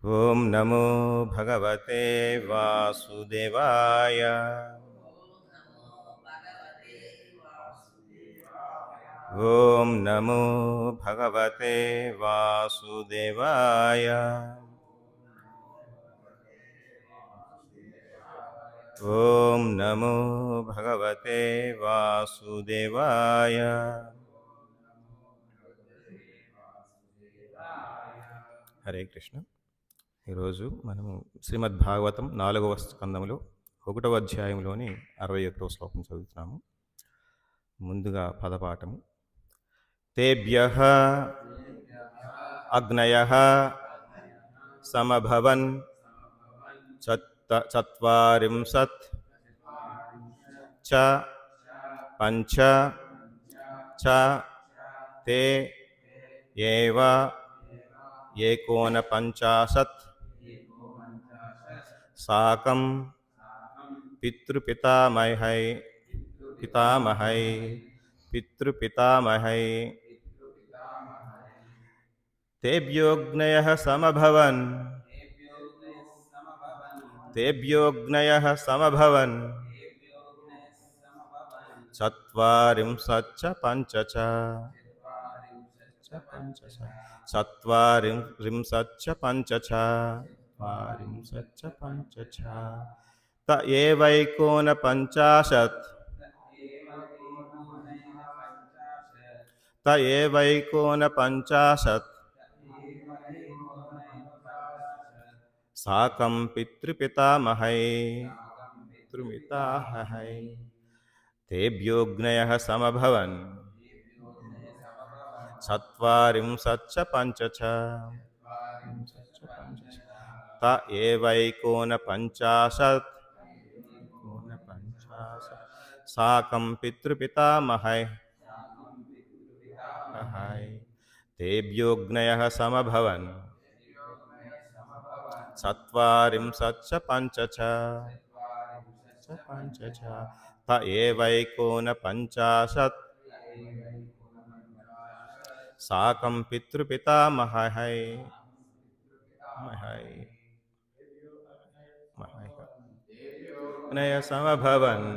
ఓం నమో భగవతే వాసుదేవాయ. ఓం నమో భగవతే వాసుదేవాయ. ఓం నమో భగవతే వాసుదేవాయ. హరే కృష్ణ. ఈరోజు మనము శ్రీమద్ భాగవతం 4వ స్కందములో 1వ అధ్యాయంలోని 61వ శ్లోకం చదువుతున్నాము. ముందుగా పదపాఠము. తేభ్యః అగ్నయః సమభవన్ చత్వారింశత్ చ పంచ చ తే ఏవ ఏకోనపంచాశత్ సాకం పితృపితామహై పితృపితామహై తేభ్యోగ్నయః సమభవన్ చత్వారింశచ్చ పంచ చ చత్వారింశచ్చ పంచ చ త ఏవైకోనపంచాశత్ సాకం పితృపితామహై తేభ్యోగ్నయః సమభవన్ చత్వారింశచ్చ పంచ చ త ఏవైకోనపంచాశత్ సాకం పితృపితామహై తేభ్యోగ్నయః సమభవన్ చత్వారింశచ్చ పంచ చ త ఏవైకోనపంచాశత్ సాకం పితృపితామహై సమభవన్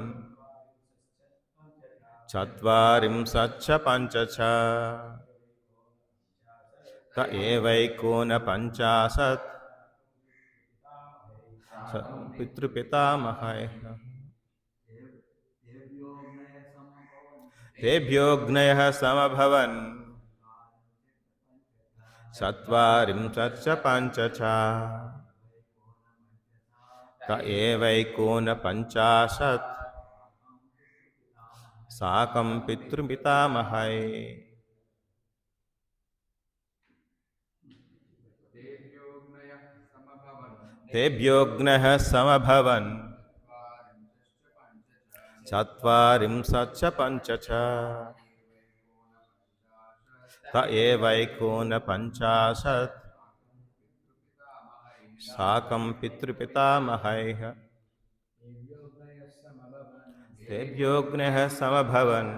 చత్వారింశచ్చ పంచ చ త ఏవైకోనపంచాశత్ పితృపితామహై తేభ్యోగ్నయః సమభవన్ చత్వారింశచ్చ పంచ చ త ఏవైకోనపంచాశత్ సాకం పితృపితామహై తేభ్యోగ్నయః సమభవన్ చత్వారింశచ్చ పంచ చ త ఏవైకోనపంచాశత్ సాకం పితృపితామహై తేభ్యోగ్నయః సమభవన్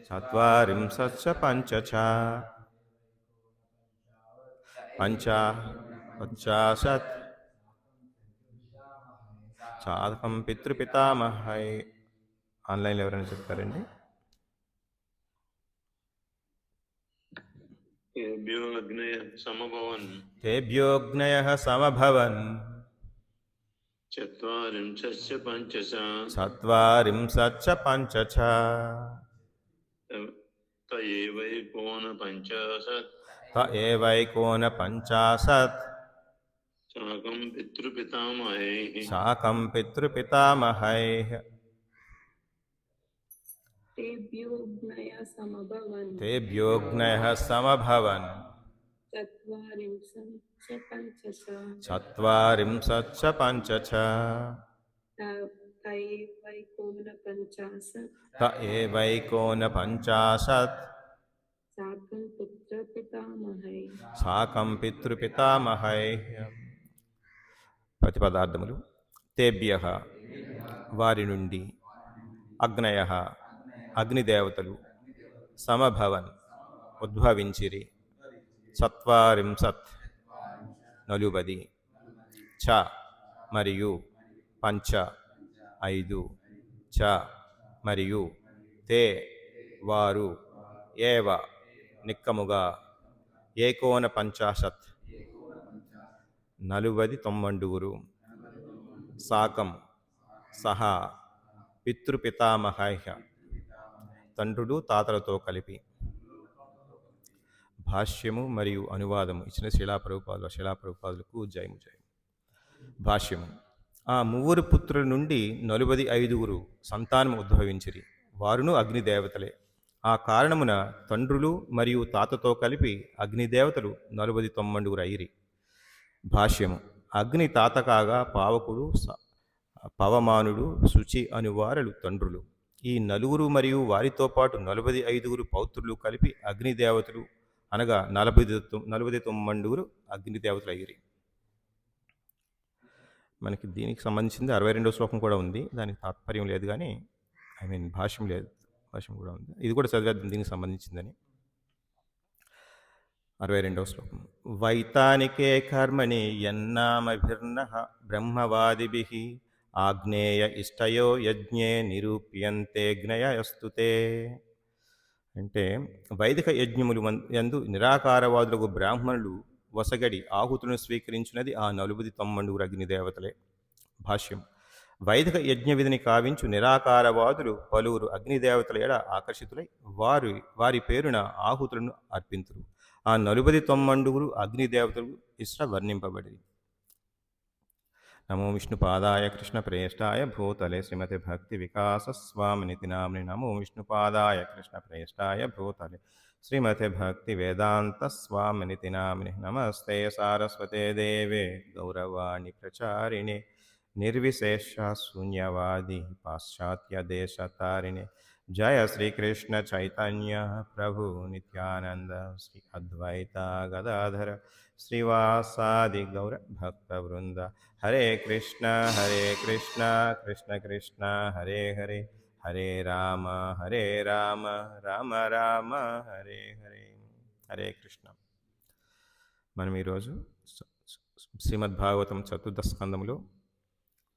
చత్వారింశచ్చ పంచ చ పంచాశత్ సాకం పితృపితామహై. ఆన్లైన్లో ఎవరైనా చెప్తారండి? తేభ్యోగ్నయః సమభవన్ చత్వారింశచ్చ పంచ చ త ఏవైకోనపంచాశత్ సాకం పితృపితామహై తేభ్యోగ్నయః సమభవన్ చత్వారింశచ్చ పంచ చ త ఏవైకోనపంచాశత్ సాకం పితృపితామహై. ప్రతిపదార్థములు. తేభ్యః వారి నుండి, అగ్నయః అగ్నిదేవతలు, సమభవన్ ఉద్భవించిరి, చత్వారింశత్ నలుబది చ మరియు పంచ ఐదు చ మరియు తే వారు ఏవ నిక్కముగా ఏకోన పంచాశత్ నలుబది తొమ్మండుగురు సాకం సహా పితృపితామహ తండ్రులు తాతలతో కలిపి. భాష్యము మరియు అనువాదము ఇచ్చిన శిలాప్రభుపాదులకు జయము జయము. భాష్యము. ఆ ముగ్గురు పుత్రుల నుండి 45 సంతానము ఉద్భవించిరి. వారును అగ్నిదేవతలే. ఆ కారణమున తండ్రులు మరియు తాతతో కలిపి అగ్నిదేవతలు 49 అయిరి. భాష్యము. అగ్ని తాత కాగా పావకుడు పవమానుడు శుచి అనువారలు తండ్రులు. ఈ నలుగురు మరియు వారితో పాటు 45 పౌత్రులు కలిపి అగ్నిదేవతలు అనగా 49 అగ్నిదేవతలు అయ్యిరి. మనకి దీనికి సంబంధించింది 62వ శ్లోకం కూడా ఉంది. దానికి తాత్పర్యం లేదు కానీ భాష్యం లేదు, భాష్యం కూడా ఉంది. ఇది కూడా చదివేద్దాం దీనికి సంబంధించిందని. 62వ శ్లోకం. వైతానికే కర్మణి యన్నామభిర్నః బ్రహ్మవాదిభిః ఆగ్నేయ ఇష్టయో యజ్ఞే నిరూప్యంతే జ్ఞయస్తుతే. అంటే వైదిక యజ్ఞములు యందు నిరాకారవాదులకు బ్రాహ్మణులు వసగడి ఆహుతులను స్వీకరించినది ఆ 49 అగ్నిదేవతలే. భాష్యం. వైదిక యజ్ఞ విధిని కావించు నిరాకారవాదులు పలువురు అగ్నిదేవతల ఎడ ఆకర్షితులై వారి పేరున ఆహుతులను అర్పింతురు. ఆ 49 అగ్నిదేవతలు ఇష్ట వర్ణింపబడి. నమో విష్ణుపాదాయ కృష్ణ ప్రేష్టాయ భూతలే శ్రీమతి భక్తి వికాస స్వామినితి నామ్ని. నమో విష్ణుపాదాయ కృష్ణ ప్రేష్టాయ భూతలే శ్రీమతి భక్తి వేదాంత స్వామినితి నామ్ని. నమస్తే సారస్వతే దేవే గౌరవాణి ప్రచారిణే నిర్విశేష శూన్యవాది పాశ్చాత్య దేశతారిణే. జయ శ్రీకృష్ణ చైతన్య ప్రభు నిత్యానంద శ్రీ అద్వైత గదాధర శ్రీవాసాది గౌర భక్త వృంద. హరే కృష్ణ కృష్ణ కృష్ణ హరే హరే, హరే రామ రామ రామ హరే హరే. హరే కృష్ణ. మనం ఈరోజు శ్రీమద్భాగవతం చతుర్థ స్కందములో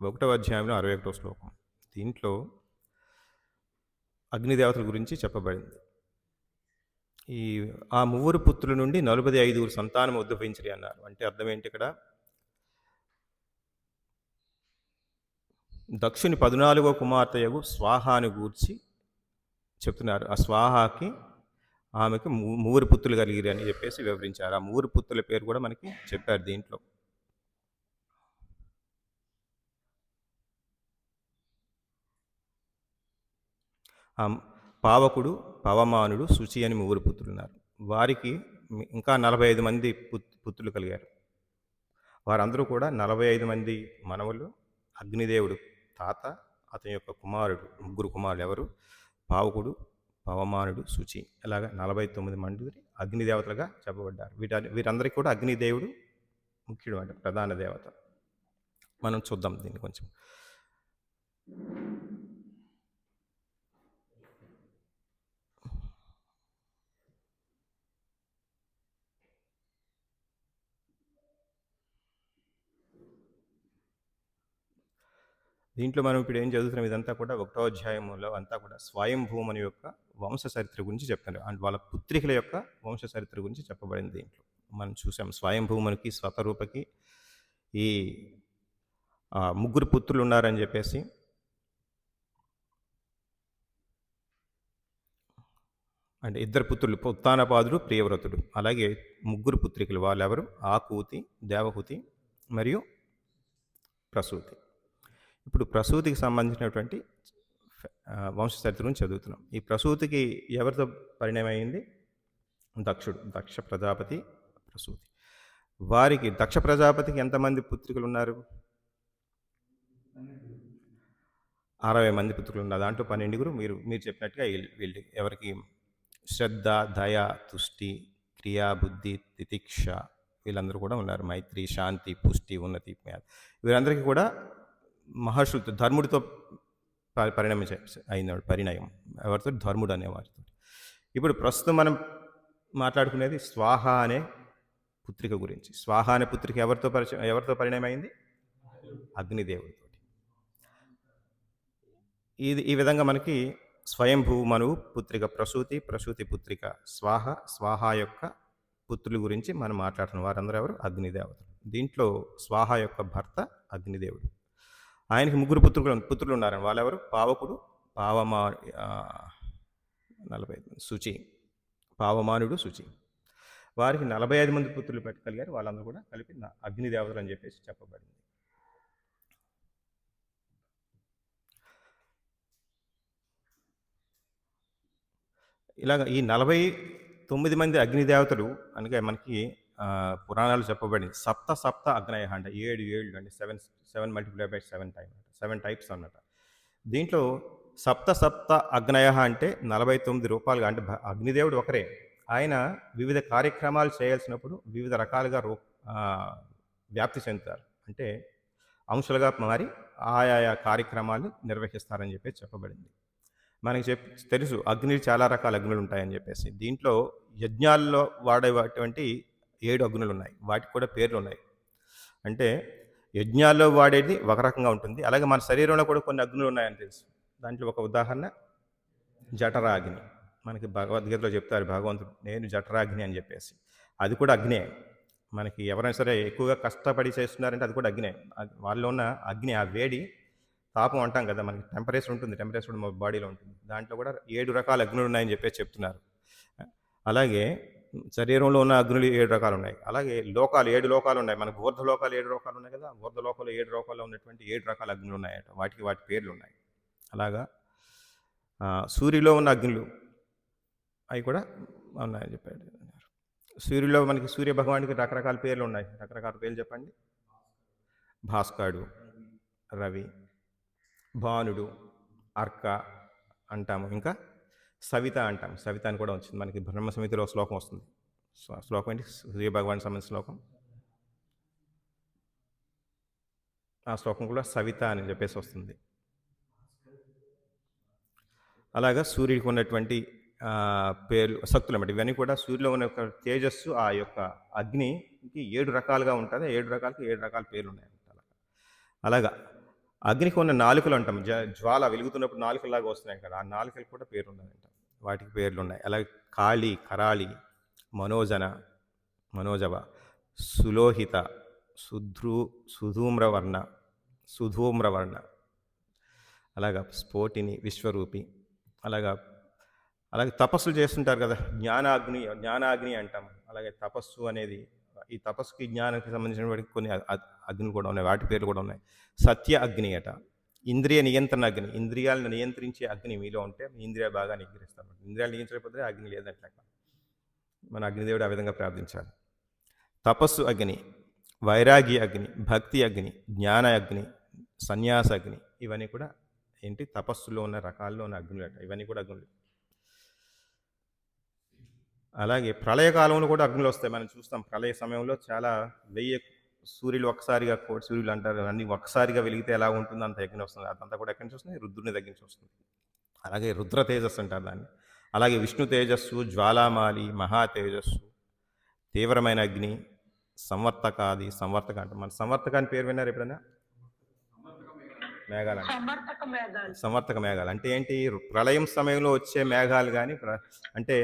1వ అధ్యాయంలో 61వ శ్లోకం. దీంట్లో అగ్నిదేవతల గురించి చెప్పబడింది. ఆ ముగ్గురు పుత్రుల నుండి 45 సంతానం ఉద్భవించరి అన్నారు. అంటే అర్థం ఏంటి? ఇక్కడ దక్షుని 14వ కుమార్తెయగు స్వాహాను గూర్చి చెప్తున్నారు. ఆ స్వాహాకి ఆమెకి 3 పుత్రులు కలిగిరి అని చెప్పేసి వివరించారు. ఆ 3 పుత్రుల పేరు కూడా మనకి చెప్పారు దీంట్లో. పావకుడు పవమానుడు శుచి అని 3 పుత్రులు ఉన్నారు. వారికి ఇంకా 45 మంది పుత్రులు కలిగారు. వారందరూ కూడా 45 మంది మనవులు. అగ్నిదేవుడు తాత, అతని యొక్క కుమారుడు, 3 కుమారులు ఎవరు? పావకుడు, పవమానుడు, శుచి. ఇలాగా 49 మంది అగ్నిదేవతలుగా చెప్పబడ్డారు. వీరందరికీ కూడా అగ్నిదేవుడు ముఖ్యుడు, అంటే ప్రధాన దేవత. మనం చూద్దాం దీన్ని కొంచెం. దీంట్లో మనం ఇప్పుడు ఏం చదువుతున్నాం, ఇదంతా కూడా 1వ అధ్యాయంలో అంతా కూడా స్వయంభూమని యొక్క వంశ చరిత్ర గురించి చెప్తున్నారు. అండ్ వాళ్ళ పుత్రికల యొక్క వంశ చరిత్ర గురించి చెప్పబడింది. దీంట్లో మనం చూసాం స్వయంభూమనికి స్వతరూపకి ఈ 3 పుత్రులు ఉన్నారని చెప్పేసి. అంటే 2 పుత్రులు, ఉత్తానపాదుడు, ప్రియవ్రతుడు. అలాగే 3 పుత్రికలు. వాళ్ళెవరు? ఆకూతి, దేవహూతి మరియు ప్రసూతి. ఇప్పుడు ప్రసూతికి సంబంధించినటువంటి వంశచరిత్ర గురించి చదువుతున్నాం. ఈ ప్రసూతికి ఎవరితో పరిణయం అయింది? దక్షుడు, దక్ష ప్రజాపతి ప్రసూతి. వారికి దక్ష ప్రజాపతికి ఎంతమంది పుత్రికలు ఉన్నారు? 60 మంది పుత్రులు ఉన్నారు. దాంట్లో 12 మీరు చెప్పినట్టుగా వీళ్ళు ఎవరికి? శ్రద్ధ, దయ, తుష్టి, క్రియా, బుద్ధి, తితిక్ష, వీళ్ళందరూ కూడా ఉన్నారు. మైత్రి, శాంతి, పుష్టి, ఉన్నతి, వీరందరికీ కూడా మహర్షులతో, ధర్ముడితో పరిణయం ఎవరితో? ధర్ముడు అనేవారితో. ఇప్పుడు ప్రస్తుతం మనం మాట్లాడుకునేది స్వాహ అనే పుత్రిక గురించి. స్వాహ అనే పుత్రిక ఎవరితో పరిణయం అయింది? అగ్నిదేవుడితోటి. ఈ విధంగా మనకి స్వయంభూ మనువు పుత్రిక ప్రసూతి, ప్రసూతి పుత్రిక స్వాహ, స్వాహ యొక్క పుత్రుల గురించి మనం మాట్లాడుతున్నాం. వారందరూ ఎవరు? అగ్నిదేవతలు. దీంట్లో స్వాహ యొక్క భర్త అగ్నిదేవుడు. ఆయనకి ముగ్గురు పుత్రులు ఉన్నారని. వాళ్ళెవరు? పావకుడు, పావమా 45 మంది, శుచి, పావమానుడు, శుచి. వారికి 45 మంది పుత్రులు పెట్టగలిగారు. వాళ్ళందరూ కూడా కలిపి అగ్నిదేవతలు అని చెప్పేసి చెప్పబడింది. ఇలాగ ఈ 49 మంది అగ్నిదేవతలు అనగా మనకి పురాణాలు చెప్పబడింది. సప్త సప్త అగ్నయ అంటే 7 ఏళ్ళు అంటే 7 మల్టిప్లై బై 7 టైప్స్ అన్నమాట. దీంట్లో సప్త సప్త అగ్నయ అంటే 49 రూపాలుగా అంటే అగ్నిదేవుడు ఒకరే. ఆయన వివిధ కార్యక్రమాలు చేయాల్సినప్పుడు వివిధ రకాలుగా వ్యాప్తి చెందుతారు. అంటే అంశాలుగా మారి ఆయా కార్యక్రమాలు నిర్వహిస్తారని చెప్పి చెప్పబడింది. మనకి తెలుసు అగ్నిలు చాలా రకాల అగ్నులు ఉంటాయని చెప్పేసి. దీంట్లో యజ్ఞాల్లో వాడేటువంటి 7 అగ్నులు ఉన్నాయి. వాటికి కూడా పేర్లు ఉన్నాయి. అంటే యజ్ఞాల్లో వాడేది ఒక రకంగా ఉంటుంది. అలాగే మన శరీరంలో కూడా కొన్ని అగ్నులు ఉన్నాయని తెలుసు. దాంట్లో ఒక ఉదాహరణ జఠరాగ్ని. మనకి భగవద్గీతలో చెప్తారు భగవంతుడు, నేను జఠరాగ్ని అని చెప్పేసి. అది కూడా అగ్నే. మనకి ఎవరైనా సరే ఎక్కువగా కష్టపడి చేస్తున్నారంటే అది కూడా అగ్నే. వాళ్ళలో ఉన్న అగ్ని, ఆ వేడి, తాపం అంటాం కదా, మనకి టెంపరేచర్ ఉంటుంది, టెంపరేచర్ మా బాడీలో ఉంటుంది. దాంట్లో కూడా 7 రకాల అగ్నులు ఉన్నాయని చెప్పేసి చెప్తున్నారు. అలాగే శరీరంలో ఉన్న అగ్నులు 7 రకాలు ఉన్నాయి. అలాగే 7 లోకాలు ఉన్నాయి. మనకు ఊర్ధ లోకాలు 7 లోకాలు ఉన్నాయి కదా, ఊర్ధ లోకాలు 7 లోకాల్లో ఉన్నటువంటి 7 రకాల అగ్నులు ఉన్నాయట. వాటి పేర్లు ఉన్నాయి. అలాగా సూర్యులో ఉన్న అగ్నులు అవి కూడా ఉన్నాయని చెప్పాడు. సూర్యులో మనకి సూర్య భగవానికి రకరకాల పేర్లు ఉన్నాయి. రకరకాల పేర్లు చెప్పండి. భాస్కరుడు, రవి, భానుడు, అర్క అంటాము. ఇంకా సవిత అంటాం. సవిత అని కూడా వచ్చింది మనకి బ్రహ్మ సమితిలో శ్లోకం వస్తుంది. శ్లోకం ఏంటి? సూర్య భగవాన్ సంబంధించిన శ్లోకం. ఆ శ్లోకం కూడా సవిత అని చెప్పేసి వస్తుంది. అలాగా సూర్యుడికి ఉన్నటువంటి పేర్లు, శక్తులు అన్నమాట. ఇవన్నీ కూడా సూర్యులో ఉన్న యొక్క తేజస్సు, ఆ యొక్క అగ్నికి 7 రకాలుగా ఉంటుంది. 7 రకాలకి 7 రకాల పేర్లు ఉన్నాయి. అలాగా అగ్నికి ఉన్న నాలుకలు అంటాం. జ్వాల వెలుగుతున్నప్పుడు నాలుకల్లాగా వస్తున్నాయి కదా, ఆ నాలుకలు కూడా పేర్లు ఉన్నాయంట. వాటికి పేర్లు ఉన్నాయి. అలాగే కాళి, కరాళి, మనోజవ, సులోహిత, సుధూమ్రవర్ణ, అలాగా స్ఫోటిని, విశ్వరూపి. అలాగే తపస్సులు చేస్తుంటారు కదా, జ్ఞానాగ్ని అంటాం. అలాగే తపస్సు అనేది, ఈ తపస్సుకి జ్ఞానానికి సంబంధించిన కొన్ని అగ్ని కూడా ఉన్నాయి. వాటి పేర్లు కూడా ఉన్నాయి. సత్య అగ్ని అట. ఇంద్రియ నియంత్రణ అగ్ని, ఇంద్రియాలను నియంత్రించే అగ్ని మీలో ఉంటే మీ ఇంద్రియాలు బాగా నిగ్రహిస్తారు. ఇంద్రియాలు నియంత్రించకపోతే అగ్ని లేదట్లే. మన అగ్నిదేవుడు ఆ విధంగా ప్రార్థించాలి. తపస్సు అగ్ని, వైరాగ్య అగ్ని, భక్తి అగ్ని, జ్ఞాన అగ్ని, సన్యాస అగ్ని, ఇవన్నీ కూడా ఏంటి? తపస్సులో ఉన్న రకాల్లో ఉన్న అగ్నులు అట. ఇవన్నీ కూడా అగ్నులు. అలాగే ప్రళయకాలంలో కూడా అగ్నులు వస్తాయి. మనం చూస్తాం ప్రళయ సమయంలో చాలా 1000 సూర్యులు ఒక్కసారిగా, కోటి సూర్యులు అంటారు, అన్ని ఒక్కసారిగా వెలిగితే ఎలా ఉంటుందో అంత అగ్ని వస్తుంది. అదంతా కూడా ఎక్కడి నుంచి వస్తుంది? రుద్రుని దగ్గర నుంచి వస్తుంది. అలాగే రుద్ర తేజస్సు అంటారు దాన్ని. అలాగే విష్ణు తేజస్సు, జ్వాలామాలి, మహా తేజస్సు, తీవ్రమైన అగ్ని, సంవర్తక అంటారు. మన సంవర్తకాన్ని పేరు విన్నారు ఎప్పుడైనా? మేఘాలు, సంవర్తక మేఘాలు అంటే ఏంటి? ప్రళయం సమయంలో వచ్చే మేఘాలు. కానీ అంటే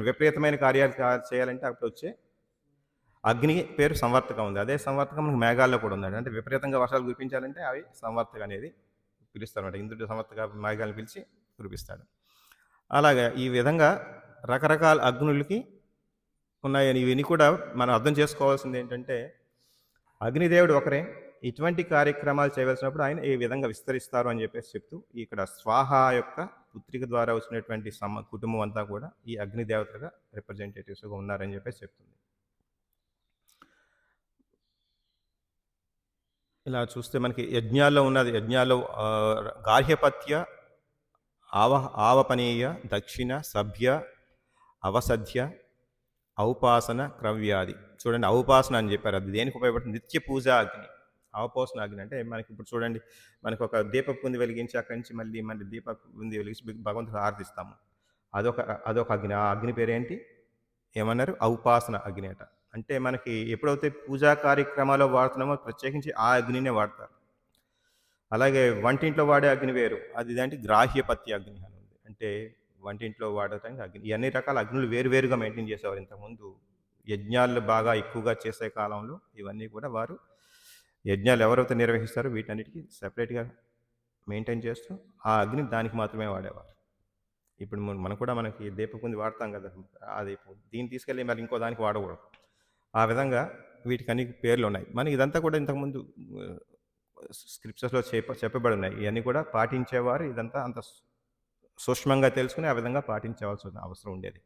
విపరీతమైన కార్యాలు చేయాలంటే అప్పుడు వచ్చే అగ్ని పేరు సంవర్తకం ఉంది. అదే సంవర్తకం మనకు మేఘాల్లో కూడా ఉందండి. అంటే విపరీతంగా వర్షాలు కురిపించాలంటే అవి సంవర్తక అనేది పిలుస్తారు అనమాట. ఇంద్రుడు సంవర్తక మేఘాలను పిలిచి కురిపిస్తాడు. అలాగే ఈ విధంగా రకరకాల అగ్నులకి ఉన్నాయని, ఇవన్నీ కూడా మనం అర్థం చేసుకోవాల్సింది ఏంటంటే అగ్నిదేవుడు ఒకరే. ఇటువంటి కార్యక్రమాలు చేయవలసినప్పుడు ఆయన ఏ విధంగా విస్తరిస్తారు అని చెప్పేసి చెప్తూ, ఇక్కడ స్వాహ యొక్క పుత్రిక ద్వారా వచ్చినటువంటి కుటుంబం అంతా కూడా ఈ అగ్నిదేవతగా రిప్రజెంటేటివ్స్గా ఉన్నారని చెప్పేసి చెప్తుంది. ఇలా చూస్తే మనకి యజ్ఞాల్లో ఉన్నది, యజ్ఞాల్లో గార్హ్యపత్య, ఆవపనీయ, దక్షిణ, సభ్య, అవసధ్య, ఔపాసన, క్రవ్యాది. చూడండి, ఔపాసన అని చెప్పారు. అది దేనికి ఉపయోగపడుతుంది? నిత్య పూజా అగ్ని. అవపోసన అగ్ని అంటే మనకి ఇప్పుడు చూడండి, మనకు ఒక దీపపు కుంది వెలిగించి అక్కడి నుంచి మళ్ళీ దీపపు కుంది వెలిగించి భగవంతుడు ఆరాధిస్తాము. అదొక అగ్ని. ఆ అగ్ని పేరేంటి? ఏమన్నారు? ఔపాసన అగ్ని అట. అంటే మనకి ఎప్పుడైతే పూజా కార్యక్రమాల్లో వాడుతున్నామో ప్రత్యేకించి ఆ అగ్నినే వాడతారు. అలాగే వంటింట్లో వాడే అగ్ని వేరు. అది ఇదేంటి గ్రాహ్యపత్య అగ్ని అని ఉంది. అంటే వంటింట్లో వాడటానికి అగ్ని. ఈ అన్ని రకాల అగ్నులు వేరు వేరుగా మెయింటైన్ చేసేవారు ఇంతకుముందు. యజ్ఞాలు బాగా ఎక్కువగా చేసే కాలంలో ఇవన్నీ కూడా వారు యజ్ఞాలు ఎవరైతే నిర్వహిస్తారో వీటన్నిటికి సెపరేట్‌గా మెయింటైన్ చేస్తూ ఆ అగ్ని దానికి మాత్రమే వాడేవారు. ఇప్పుడు మనం కూడా మనకి దీపకుంది వాడతాం కదా! అది దీన్ని తీసుకెళ్ళి మరి ఇంకో దానికి వాడకూడదు. ఆ విధంగా వీటికన్ని పేర్లున్నాయి. మనకి ఇదంతా కూడా ఇంతకుముందు ఆహ్, స్క్రిప్చర్స్‌లో చెప్పబడి ఉన్నాయి. ఇయన్నీ కూడా పాటించేవారు ఇదంతా అంత సూక్ష్మంగా తెలుసుకొని ఆ విధంగా పాటించవలసిన అవసరం ఉండేది.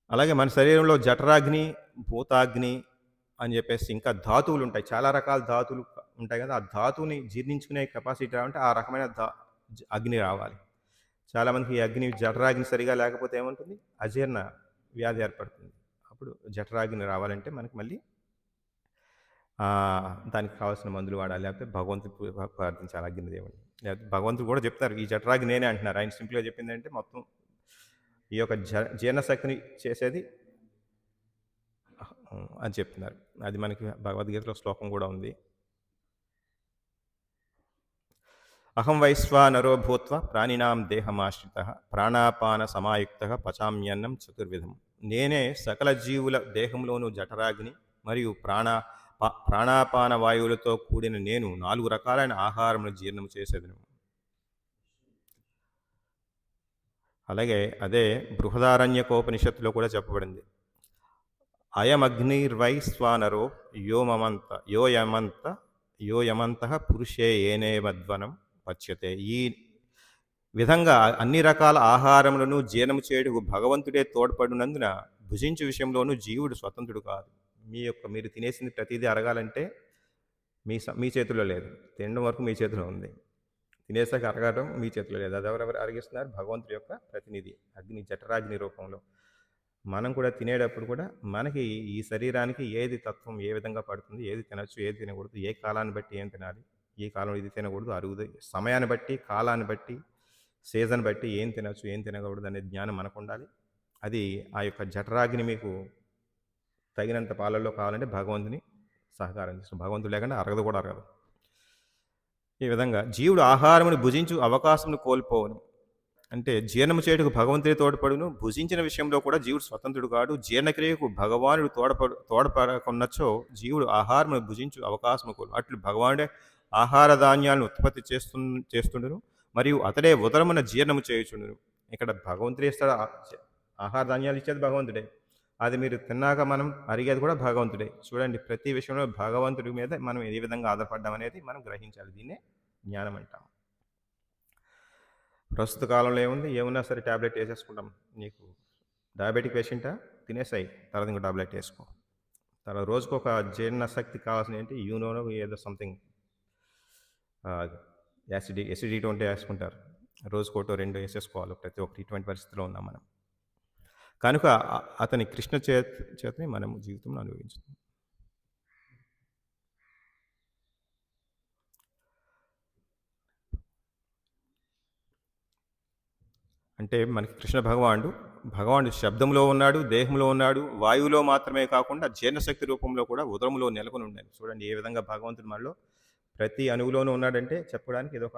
అలాగే మన శరీరంలో జఠరాగ్ని, భూతాగ్ని అని చెప్పేసి ఇంకా ధాతువులుంటాయి. చాలా రకాల ధాతువులు ఉంటాయి కదా! ఆ ధాతువుని జీర్ణించుకునే కెపాసిటీ రావాలంటే ఆ రకమైన అగ్ని రావాలి. చాలామందికి ఈ అగ్ని జఠరాగ్ని సరిగా లేకపోతే ఏముంటుంది? అజీర్ణ వ్యాధి ఏర్పడుతుంది. అప్పుడు జఠరాగ్ని రావాలంటే మనకి మళ్ళీ దానికి కావాల్సిన మందులు వాడాలి. లేకపోతే భగవంతుడిని ప్రార్థించాలి అగ్నిదేవుడిని. లేకపోతే భగవంతుడు కూడా చెప్తారు. ఈ జఠరాగ్ని నేనే అంటున్నారు. ఆయన సింపుల్‌గా చెప్పిందేంటే మొత్తం ఈ యొక్క జీర్ణశక్తిని చేసేది అని చెప్తున్నారు. అది మనకి భగవద్గీతలో శ్లోకం కూడా ఉంది. అహం వైశ్వానరో భూత్వ ప్రాణినాం దేహమాశ్రితః ప్రాణాపాన సమాయుక్తః పచామ్యన్నం చతుర్విధం. నేనే సకల జీవుల దేహంలోను జఠరాగ్ని మరియు ప్రాణాపాన వాయువులతో కూడిన నేను 4 రకాలైన ఆహారమును జీర్ణం చేసేదను. అలాగే అదే బృహదారణ్యకోపనిషత్తులో కూడా చెప్పబడింది. అయమగ్నిర్వైశ్వానరో యోయమంత పురుషే ఏనేమధ్వనం పచ్యతే. ఈ విధంగా అన్ని రకాల ఆహారములను జీర్ణము చేయుటకు భగవంతుడే తోడ్పడినందున భుజించు విషయంలోనూ జీవుడు స్వతంత్రుడు కాదు. మీరు తినేసింది ప్రతిదీ అరగాలంటే మీ చేతిలో లేదు. తినడం వరకు మీ చేతిలో ఉంది. తినేసాక అరగడం మీ చేతిలో లేదు. అది ఎవరెవరు అరిగిస్తున్నారు? భగవంతుడి యొక్క ప్రతినిధి అగ్ని జఠరాగ్ని రూపంలో. మనం కూడా తినేటప్పుడు కూడా మనకి ఈ శరీరానికి ఏది తత్వం ఏ విధంగా పడుతుంది, ఏది తినొచ్చు, ఏది తినకూడదు, ఏ కాలాన్ని బట్టి ఏం తినాలి, ఈ కాలంలో ఇది తినకూడదు, సమయాన్ని బట్టి, కాలాన్ని బట్టి, సీజన్ బట్టి ఏం తినొచ్చు, ఏం తినకూడదు అనే జ్ఞానం మనకు ఉండాలి. అది ఆ యొక్క జఠరాగ్ని మీకు తగినంత పాలల్లో కావాలంటే భగవంతుని సహకారం చేస్తుంది. భగవంతుడు లేకుండా అరగదు కూడా అరగదు. ఈ విధంగా జీవుడు ఆహారమును భుజించు అవకాశమును కోల్పోవును. అంటే జీర్ణము చేయుటకు భగవంతుడే తోడ్పడును. భుజించిన విషయంలో కూడా జీవుడు స్వతంత్రుడు కాడు. జీర్ణక్రియకు భగవానుడు తోడ్పడకున్నచో జీవుడు ఆహారమును భుజించు అవకాశము కోల్పోవును. అట్లు భగవానుడే ఆహార ధాన్యాలను ఉత్పత్తి చేస్తుండును మరియు అతడే ఉదరమున జీర్ణము చేయుచుండును. ఇక్కడ భగవంతుడే ఇస్తాడు. ఆహార ధాన్యాలు ఇచ్చేది భగవంతుడే. అది మీరు తిన్నాక మనం అరిగేది కూడా భగవంతుడే. చూడండి ప్రతి విషయంలో భగవంతుడి మీద మనం ఏ విధంగా ఆధారపడ్డాం అనేది మనం గ్రహించాలి. దీన్నే జ్ఞానం అంటాం. ప్రస్తుత కాలంలో ఏమున్నా సరే ట్యాబ్లెట్ వేసేసుకుంటాం. నీకు డయాబెటిక్ పేషెంటా? తినేసాయి, తర్వాత ఇంకో టాబ్లెట్ వేసుకో. తర్వాత రోజుకు ఒక జీర్ణశక్తి కావాల్సిన ఏంటి ఏదో సంథింగ్ ఎసిడిటీ ఉంటే వేసుకుంటారు. రోజుకోటో 2 వేసేసుకోవాలి ప్రతి ఒక్కటి. ఇటువంటి పరిస్థితిలో ఉన్నాం మనం. కనుక అతని కృష్ణ చేతని మనం జీవితంలో అనుభవించుతాం. అంటే మనకి కృష్ణ భగవానుడు శబ్దంలో ఉన్నాడు, దేహంలో ఉన్నాడు, వాయువులో మాత్రమే కాకుండా జీర్ణశక్తి రూపంలో కూడా ఉదరంలో నెలకొని ఉన్నాడు. చూడండి ఏ విధంగా భగవంతుడు మనలో ప్రతి అణువులోనూ ఉన్నాడంటే చెప్పడానికి ఇదొక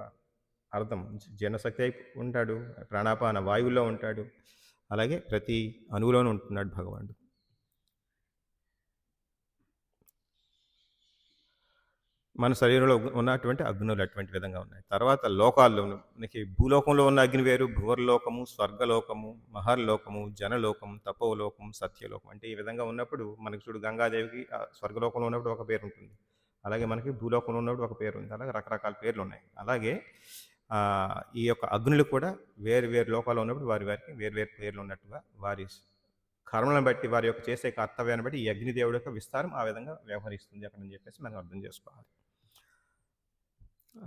అర్థం. జీర్ణశక్తి ఉంటాడు, ప్రాణాపాన వాయువుల్లో ఉంటాడు, అలాగే ప్రతి అణువులోనూ ఉంటున్నాడు భగవానుడు. మన శరీరంలో ఉన్నటువంటి అగ్నులు అటువంటి విధంగా ఉన్నాయి. తర్వాత లోకాల్లోను మనకి భూలోకంలో ఉన్న అగ్ని వేరు, భువర్లోకము, స్వర్గలోకము, మహర్లోకము, జనలోకం, తపోలోకం, సత్యలోకం. అంటే ఈ విధంగా ఉన్నప్పుడు మనకి చూడు గంగాదేవికి స్వర్గలోకంలో ఉన్నప్పుడు ఒక పేరు ఉంటుంది. అలాగే మనకి భూలోకంలో ఉన్నప్పుడు ఒక పేరు ఉంది. అలాగే రకరకాల పేర్లు ఉన్నాయి. అలాగే ఈ యొక్క అగ్నులు కూడా వేరు వేరు లోకాల్లో ఉన్నప్పుడు వారికి వేరు వేరు పేర్లు ఉన్నట్టుగా వారి కర్మలను బట్టి వారి యొక్క చేసే కర్తవ్యాన్ని బట్టి ఈ అగ్నిదేవుడి యొక్క విస్తారం ఆ విధంగా వ్యవహరిస్తుంది అక్కడ అని చెప్పేసి మనం అర్థం చేసుకోవాలి.